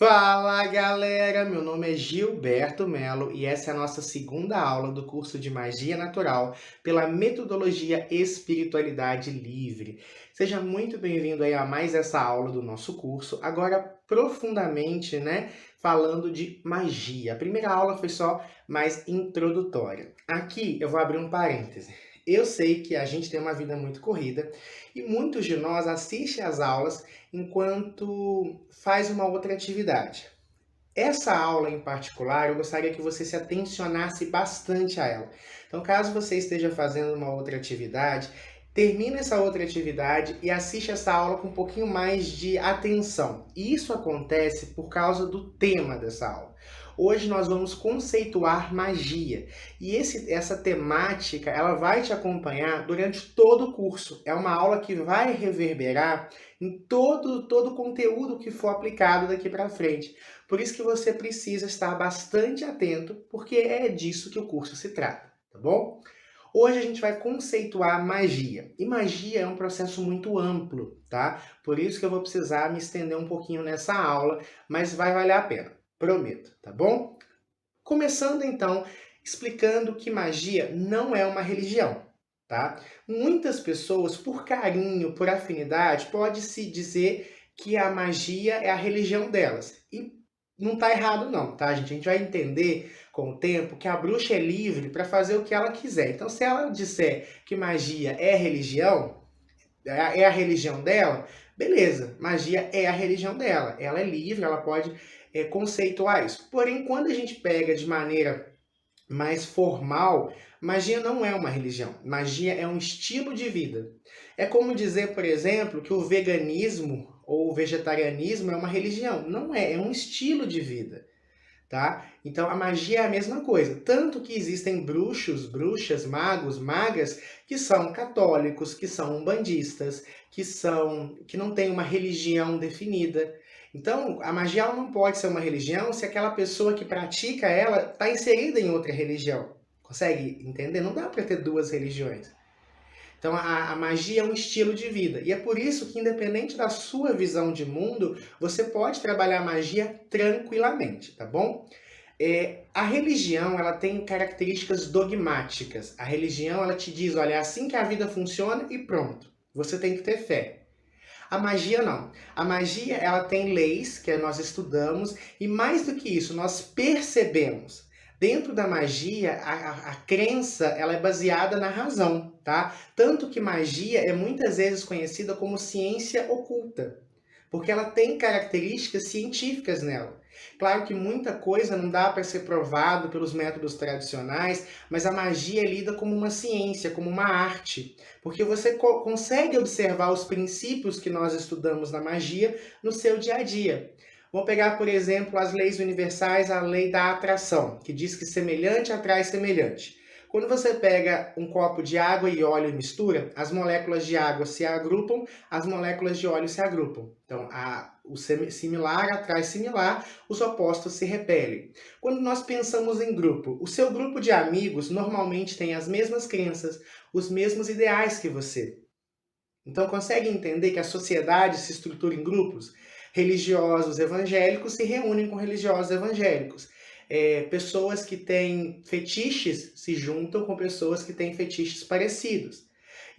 Fala galera, meu nome é Gilberto Melo e essa é a nossa segunda aula do curso de Magia Natural pela metodologia Espiritualidade Livre. Seja muito bem-vindo aí a mais essa aula do nosso curso, agora profundamente, falando de magia. A primeira aula foi só mais introdutória. Aqui eu vou abrir um parêntese. Eu sei que a gente tem uma vida muito corrida e muitos de nós assistem às aulas enquanto faz uma outra atividade. Essa aula em particular, eu gostaria que você se atencionasse bastante a ela. Então, caso você esteja fazendo uma outra atividade, termine essa outra atividade e assiste essa aula com um pouquinho mais de atenção. Isso acontece por causa do tema dessa aula. Hoje nós vamos conceituar magia e essa temática ela vai te acompanhar durante todo o curso. É uma aula que vai reverberar em todo o conteúdo que for aplicado daqui para frente. Por isso que você precisa estar bastante atento, porque é disso que o curso se trata, tá bom? Hoje a gente vai conceituar magia. E magia é um processo muito amplo, tá? Por isso que eu vou precisar me estender um pouquinho nessa aula, mas vai valer a pena, prometo, tá bom? Começando então, explicando que magia não é uma religião, tá? Muitas pessoas, por carinho, por afinidade, pode-se dizer que a magia é a religião delas. E não tá errado não, tá, gente? A gente vai entender com o tempo que a bruxa é livre para fazer o que ela quiser. Então, se ela disser que magia é religião, é a religião dela, beleza, magia é a religião dela. Ela é livre, ela pode conceituar isso. Porém, quando a gente pega de maneira mais formal, magia não é uma religião. Magia é um estilo de vida. É como dizer, por exemplo, que o veganismo ou o vegetarianismo é uma religião. Não é, é um estilo de vida, tá? Então a magia é a mesma coisa. Tanto que existem bruxos, bruxas, magos, magas que são católicos, que são umbandistas, que não têm uma religião definida. Então, a magia ela não pode ser uma religião se aquela pessoa que pratica ela está inserida em outra religião. Consegue entender? Não dá para ter duas religiões. Então, a magia é um estilo de vida. E é por isso que, independente da sua visão de mundo, você pode trabalhar a magia tranquilamente, tá bom? A religião ela tem características dogmáticas. A religião ela te diz, olha, é assim que a vida funciona e pronto. Você tem que ter fé. A magia não. A magia ela tem leis que nós estudamos e mais do que isso, nós percebemos. Dentro da magia, a crença ela é baseada na razão, tá? Tanto que magia é muitas vezes conhecida como ciência oculta, porque ela tem características científicas nela. Claro que muita coisa não dá para ser provado pelos métodos tradicionais, mas a magia é lida como uma ciência, como uma arte, porque você consegue observar os princípios que nós estudamos na magia no seu dia a dia. Vamos pegar, por exemplo, as leis universais, a lei da atração, que diz que semelhante atrai semelhante. Quando você pega um copo de água e óleo e mistura, as moléculas de água se agrupam, as moléculas de óleo se agrupam. Então, o similar atrai similar, os opostos se repelem. Quando nós pensamos em grupo, o seu grupo de amigos normalmente tem as mesmas crenças, os mesmos ideais que você. Então, consegue entender que a sociedade se estrutura em grupos? Religiosos evangélicos se reúnem com religiosos evangélicos. Pessoas que têm fetiches se juntam com pessoas que têm fetiches parecidos.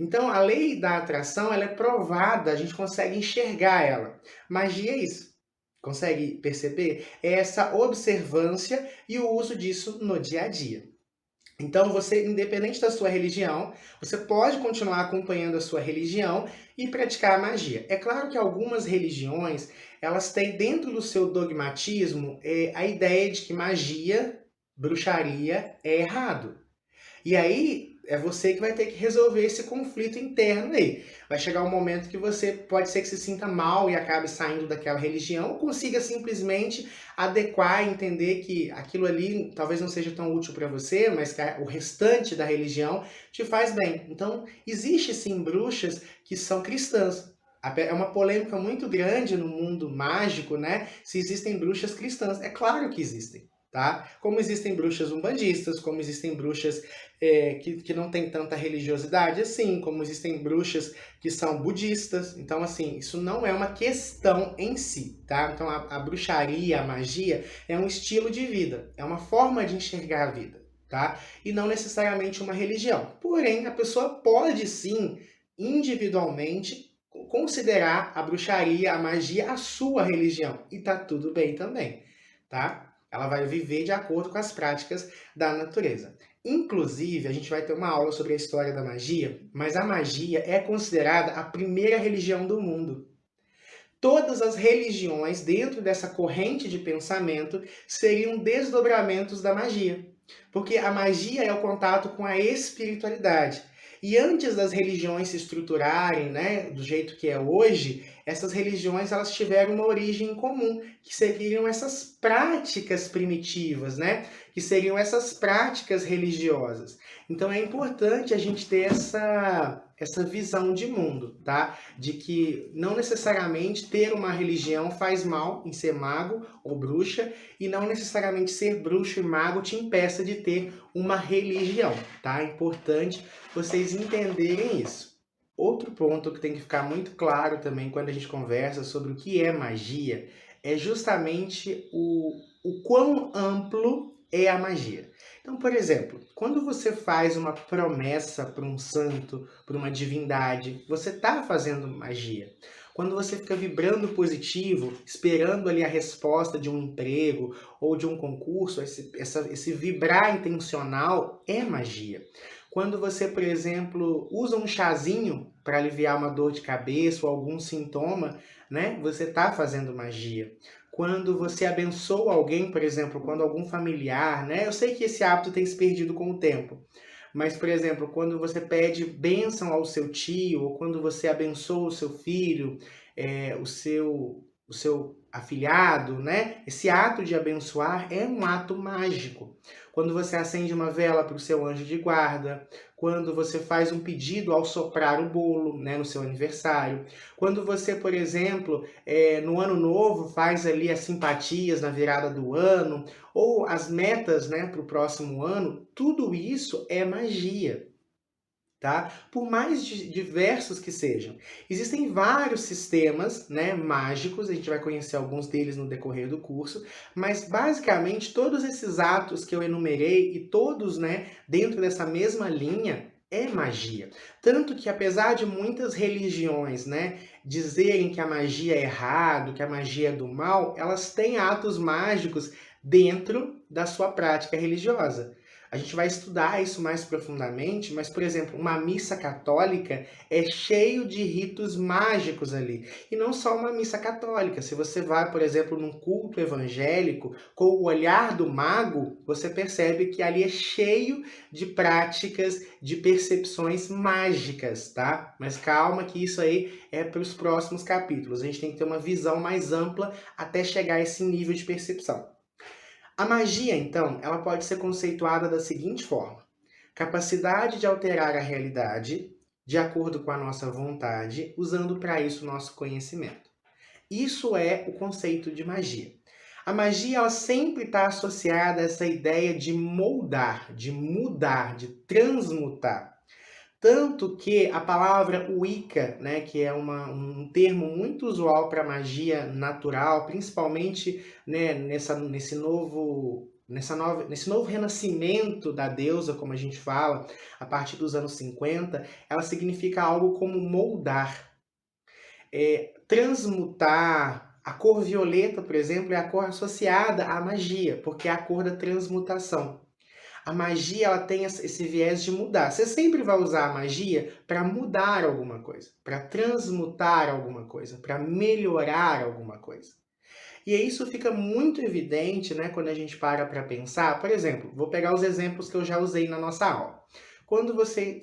Então, a lei da atração ela é provada, a gente consegue enxergar ela. Magia é isso. Consegue perceber? É essa observância e o uso disso no dia a dia. Então, você, independente da sua religião, você pode continuar acompanhando a sua religião e praticar a magia. É claro que algumas religiões, elas têm dentro do seu dogmatismo a ideia de que magia, bruxaria é errado. E aí é você que vai ter que resolver esse conflito interno aí. Vai chegar um momento que você pode ser que se sinta mal e acabe saindo daquela religião, ou consiga simplesmente adequar e entender que aquilo ali talvez não seja tão útil para você, mas que o restante da religião te faz bem. Então, existe sim bruxas que são cristãs. É uma polêmica muito grande no mundo mágico, né? Se existem bruxas cristãs. É claro que existem. tá? Como existem bruxas umbandistas, como existem bruxas que não têm tanta religiosidade assim, como existem bruxas que são budistas. Então, assim, isso não é uma questão em si, tá? Então, a bruxaria, a magia é um estilo de vida, é uma forma de enxergar a vida, tá? E não necessariamente uma religião. Porém, a pessoa pode sim, individualmente, considerar a bruxaria, a magia, a sua religião. E tá tudo bem também, tá? Ela vai viver de acordo com as práticas da natureza. Inclusive, a gente vai ter uma aula sobre a história da magia, mas a magia é considerada a primeira religião do mundo. Todas as religiões dentro dessa corrente de pensamento seriam desdobramentos da magia, porque a magia é o contato com a espiritualidade. E antes das religiões se estruturarem, né, do jeito que é hoje, essas religiões elas tiveram uma origem em comum, que seriam essas práticas primitivas, né, que seriam essas práticas religiosas. Então é importante a gente ter essa visão de mundo, tá? De que não necessariamente ter uma religião faz mal em ser mago ou bruxa, e não necessariamente ser bruxo e mago te impeça de ter uma religião, tá? É importante vocês entenderem isso. Outro ponto que tem que ficar muito claro também quando a gente conversa sobre o que é magia é justamente o quão amplo é a magia. Então, por exemplo, quando você faz uma promessa para um santo, para uma divindade, você está fazendo magia. Quando você fica vibrando positivo, esperando ali a resposta de um emprego ou de um concurso, esse vibrar intencional é magia. Quando você, por exemplo, usa um chazinho para aliviar uma dor de cabeça ou algum sintoma, né? Você está fazendo magia. Quando você abençoa alguém, por exemplo, quando algum familiar, né? Eu sei que esse hábito tem se perdido com o tempo, mas, por exemplo, quando você pede bênção ao seu tio, ou quando você abençoa o seu filho, o seu afilhado, né? Esse ato de abençoar é um ato mágico. Quando você acende uma vela para o seu anjo de guarda, quando você faz um pedido ao soprar o bolo, né, no seu aniversário, quando você, por exemplo, no ano novo faz ali as simpatias na virada do ano, ou as metas, né, para o próximo ano, tudo isso é magia. Tá? Por mais diversos que sejam. Existem vários sistemas, né, mágicos, a gente vai conhecer alguns deles no decorrer do curso, mas basicamente todos esses atos que eu enumerei e todos, né, dentro dessa mesma linha é magia. Tanto que apesar de muitas religiões, né, dizerem que a magia é errado, que a magia é do mal, elas têm atos mágicos dentro da sua prática religiosa. A gente vai estudar isso mais profundamente, mas, por exemplo, uma missa católica é cheio de ritos mágicos ali. E não só uma missa católica. Se você vai, por exemplo, num culto evangélico, com o olhar do mago, você percebe que ali é cheio de práticas, de percepções mágicas, tá? Mas calma que isso aí é para os próximos capítulos. A gente tem que ter uma visão mais ampla até chegar a esse nível de percepção. A magia, então, ela pode ser conceituada da seguinte forma: capacidade de alterar a realidade de acordo com a nossa vontade, usando para isso o nosso conhecimento. Isso é o conceito de magia. A magia ela sempre está associada a essa ideia de moldar, de mudar, de transmutar. Tanto que a palavra Wicca, né, que é um termo muito usual para magia natural, principalmente, né, nesse novo renascimento da deusa, como a gente fala, a partir dos anos 50, ela significa algo como moldar, transmutar. A cor violeta, por exemplo, é a cor associada à magia, porque é a cor da transmutação. A magia ela tem esse viés de mudar. Você sempre vai usar a magia para mudar alguma coisa, para transmutar alguma coisa, para melhorar alguma coisa. E isso fica muito evidente, né, quando a gente para pensar. Por exemplo, vou pegar os exemplos que eu já usei na nossa aula. Quando você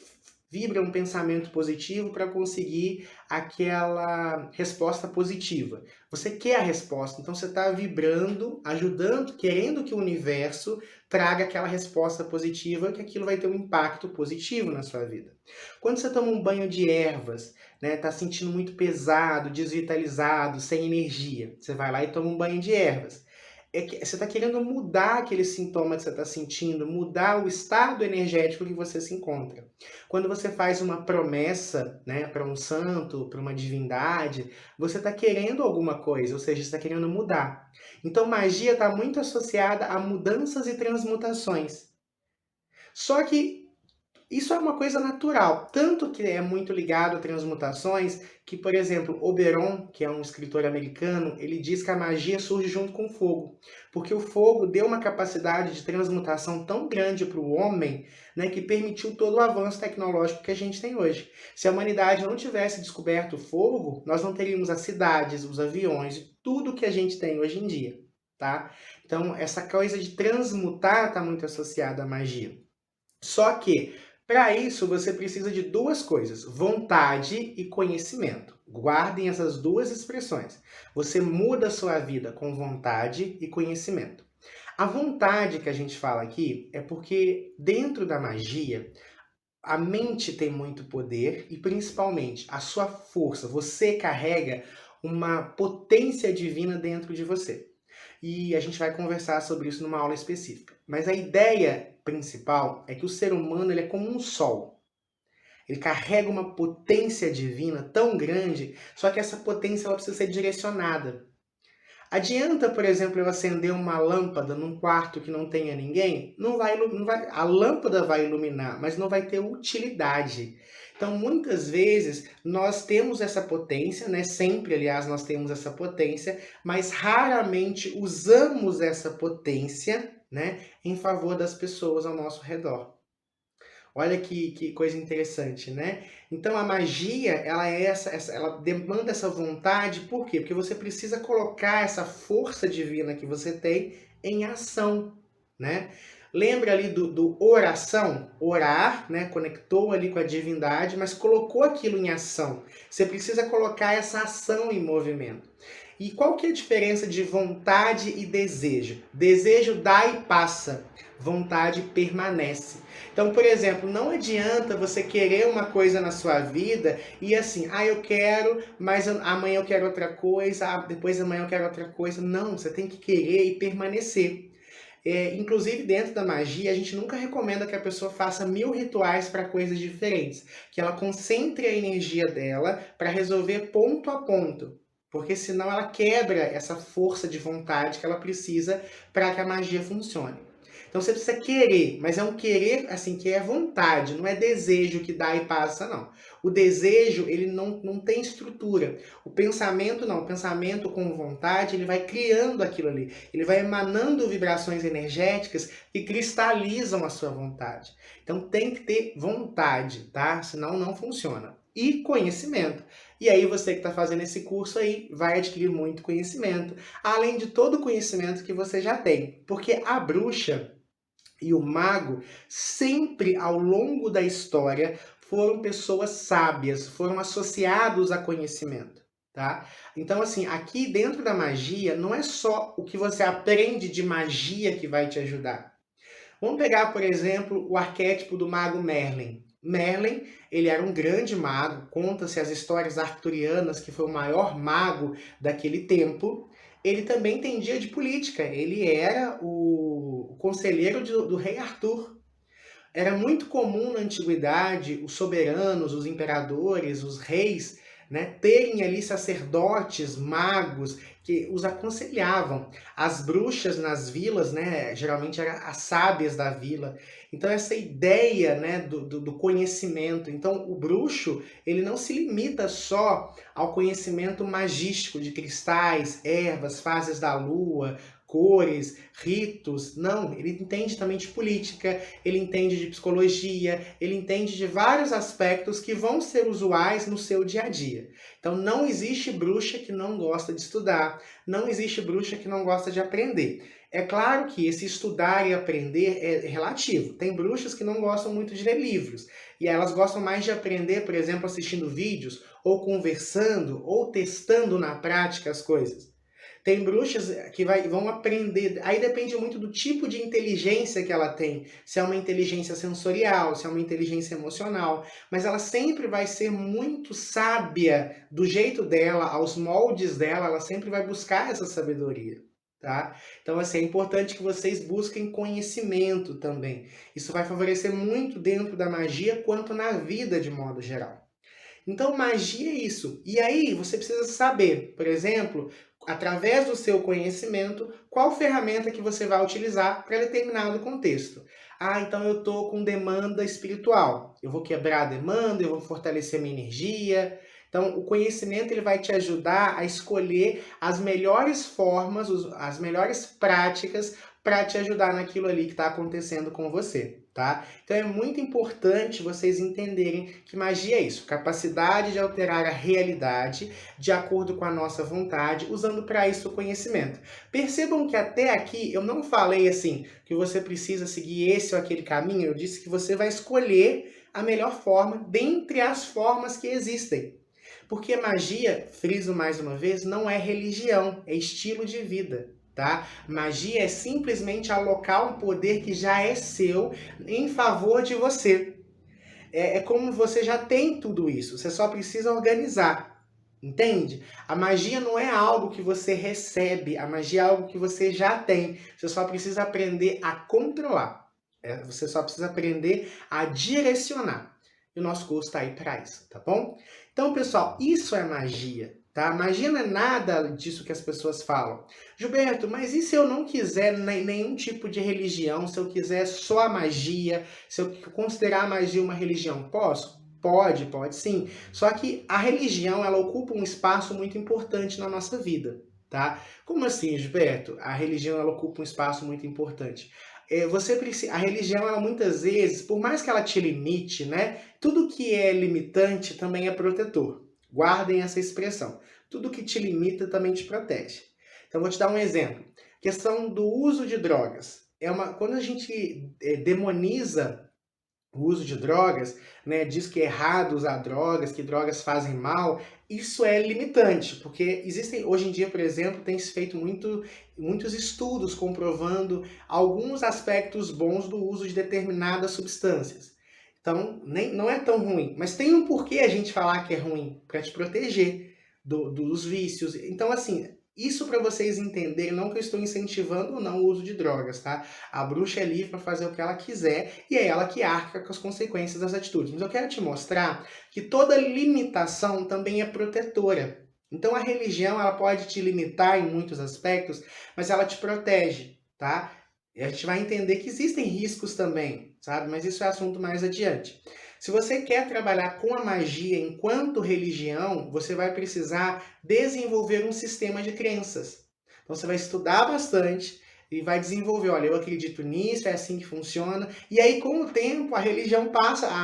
vibra um pensamento positivo para conseguir aquela resposta positiva. Você quer a resposta, então você está vibrando, ajudando, querendo que o universo traga aquela resposta positiva, que aquilo vai ter um impacto positivo na sua vida. Quando você toma um banho de ervas, né, tá sentindo muito pesado, desvitalizado, sem energia, você vai lá e toma um banho de ervas. É que você está querendo mudar aquele sintoma que você está sentindo, mudar o estado energético que você se encontra. Quando você faz uma promessa, né, para um santo, para uma divindade, você está querendo alguma coisa, ou seja, você está querendo mudar. Então, magia está muito associada a mudanças e transmutações. Só que isso é uma coisa natural, tanto que é muito ligado a transmutações, que, por exemplo, Oberon, que é um escritor americano, ele diz que a magia surge junto com o fogo, porque o fogo deu uma capacidade de transmutação tão grande para o homem, né, que permitiu todo o avanço tecnológico que a gente tem hoje. Se a humanidade não tivesse descoberto o fogo, nós não teríamos as cidades, os aviões, tudo que a gente tem hoje em dia, tá? Então, essa coisa de transmutar está muito associada à magia. Só que, para isso, você precisa de duas coisas: vontade e conhecimento. Guardem essas duas expressões. Você muda a sua vida com vontade e conhecimento. A vontade que a gente fala aqui é porque, dentro da magia, a mente tem muito poder e, principalmente, a sua força. Você carrega uma potência divina dentro de você. E a gente vai conversar sobre isso numa aula específica. Mas a ideia principal é que o ser humano ele é como um sol. Ele carrega uma potência divina tão grande, só que essa potência ela precisa ser direcionada. Adianta, por exemplo, eu acender uma lâmpada num quarto que não tenha ninguém? Não vai, a lâmpada vai iluminar, mas não vai ter utilidade. Então, muitas vezes, nós temos essa potência, né? Sempre, aliás, nós temos essa potência, mas raramente usamos essa potência, né, em favor das pessoas ao nosso redor. Olha que coisa interessante, né? Então a magia, ela é ela demanda essa vontade, por quê? Porque você precisa colocar essa força divina que você tem em ação, né? Lembra ali do oração? Orar, né? Conectou ali com a divindade, mas colocou aquilo em ação. Você precisa colocar essa ação em movimento. E qual que é a diferença de vontade e desejo? Desejo dá e passa, vontade permanece. Então, por exemplo, não adianta você querer uma coisa na sua vida e assim, eu quero, mas amanhã eu quero outra coisa, depois amanhã eu quero outra coisa. Não, você tem que querer e permanecer. Inclusive, dentro da magia, a gente nunca recomenda que a pessoa faça 1000 rituais para coisas diferentes. Que ela concentre a energia dela para resolver ponto a ponto. Porque senão ela quebra essa força de vontade que ela precisa para que a magia funcione. Então você precisa querer, mas é um querer assim que é vontade, não é desejo que dá e passa, não. O desejo, ele não tem estrutura. O pensamento não, o pensamento com vontade, ele vai criando aquilo ali. Ele vai emanando vibrações energéticas que cristalizam a sua vontade. Então tem que ter vontade, tá? Senão não funciona. E conhecimento. E aí você que está fazendo esse curso aí vai adquirir muito conhecimento, além de todo o conhecimento que você já tem. Porque a bruxa e o mago, sempre ao longo da história, foram pessoas sábias, foram associados a conhecimento, tá? Então, assim, aqui dentro da magia, não é só o que você aprende de magia que vai te ajudar. Vamos pegar, por exemplo, o arquétipo do mago Merlin. Merlin, ele era um grande mago, conta-se as histórias arturianas que foi o maior mago daquele tempo. Ele também entendia de política, ele era o conselheiro do rei Arthur. Era muito comum na antiguidade os soberanos, os imperadores, os reis, né, terem ali sacerdotes, magos que os aconselhavam. As bruxas nas vilas, né, geralmente eram as sábias da vila. Então essa ideia, né, do conhecimento. Então o bruxo, ele não se limita só ao conhecimento magístico de cristais, ervas, fases da lua, cores, ritos. Não, ele entende também de política, ele entende de psicologia, ele entende de vários aspectos que vão ser usuais no seu dia a dia. Então não existe bruxa que não gosta de estudar, não existe bruxa que não gosta de aprender. É claro que esse estudar e aprender é relativo. Tem bruxas que não gostam muito de ler livros, e elas gostam mais de aprender, por exemplo, assistindo vídeos, ou conversando, ou testando na prática as coisas. Tem bruxas que vão aprender, aí depende muito do tipo de inteligência que ela tem, se é uma inteligência sensorial, se é uma inteligência emocional, mas ela sempre vai ser muito sábia do jeito dela, aos moldes dela, ela sempre vai buscar essa sabedoria. tá? Então, assim, é importante que vocês busquem conhecimento também. Isso vai favorecer muito dentro da magia, quanto na vida de modo geral. Então, magia é isso. E aí, você precisa saber, por exemplo, através do seu conhecimento, qual ferramenta que você vai utilizar para determinado contexto. Ah, então eu estou com demanda espiritual. Eu vou quebrar a demanda, eu vou fortalecer minha energia. Então, o conhecimento ele vai te ajudar a escolher as melhores formas, as melhores práticas para te ajudar naquilo ali que está acontecendo com você, tá? Então é muito importante vocês entenderem que magia é isso, capacidade de alterar a realidade de acordo com a nossa vontade, usando para isso o conhecimento. Percebam que até aqui eu não falei assim que você precisa seguir esse ou aquele caminho, eu disse que você vai escolher a melhor forma dentre as formas que existem. Porque magia, friso mais uma vez, não é religião, é estilo de vida. Tá? Magia é simplesmente alocar um poder que já é seu em favor de você. É como você já tem tudo isso, você só precisa organizar. Entende? A magia não é algo que você recebe, a magia é algo que você já tem. Você só precisa aprender a controlar. Você só precisa aprender a direcionar. E o nosso curso está aí para isso, tá bom? Então, pessoal, isso é magia, tá? Magia não é nada disso que as pessoas falam. Gilberto, mas e se eu não quiser nenhum tipo de religião, se eu quiser só a magia, se eu considerar a magia uma religião, posso? Pode sim. Só que a religião, ela ocupa um espaço muito importante na nossa vida, tá? Como assim, Gilberto? A religião, ela ocupa um espaço muito importante. Você precisa, a religião, ela muitas vezes, por mais que ela te limite, né? Tudo que é limitante também é protetor. Guardem essa expressão. Tudo que te limita também te protege. Então, vou te dar um exemplo. Questão do uso de drogas. Quando a gente demoniza o uso de drogas, né, diz que é errado usar drogas, que drogas fazem mal, isso é limitante, porque existem, hoje em dia, por exemplo, tem se feito muitos estudos comprovando alguns aspectos bons do uso de determinadas substâncias. Então, não é tão ruim, mas tem um porquê a gente falar que é ruim, para te proteger dos vícios. Então, assim, isso para vocês entenderem, não que eu estou incentivando ou não o uso de drogas, tá? A bruxa é livre para fazer o que ela quiser e é ela que arca com as consequências das atitudes. Mas eu quero te mostrar que toda limitação também é protetora. Então a religião ela pode te limitar em muitos aspectos, mas ela te protege, tá? E a gente vai entender que existem riscos também, sabe? Mas isso é assunto mais adiante. Se você quer trabalhar com a magia enquanto religião, você vai precisar desenvolver um sistema de crenças. Então você vai estudar bastante e vai desenvolver, olha, eu acredito nisso, é assim que funciona. E aí, com o tempo, a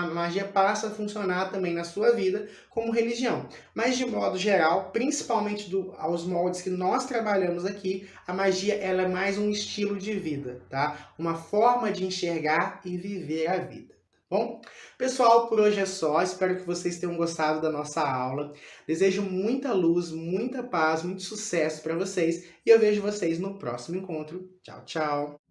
magia passa a funcionar também na sua vida como religião. Mas de modo geral, principalmente aos moldes que nós trabalhamos aqui, a magia ela é mais um estilo de vida, tá? Uma forma de enxergar e viver a vida. Bom, pessoal, por hoje é só. Espero que vocês tenham gostado da nossa aula. Desejo muita luz, muita paz, muito sucesso para vocês e eu vejo vocês no próximo encontro. Tchau, tchau!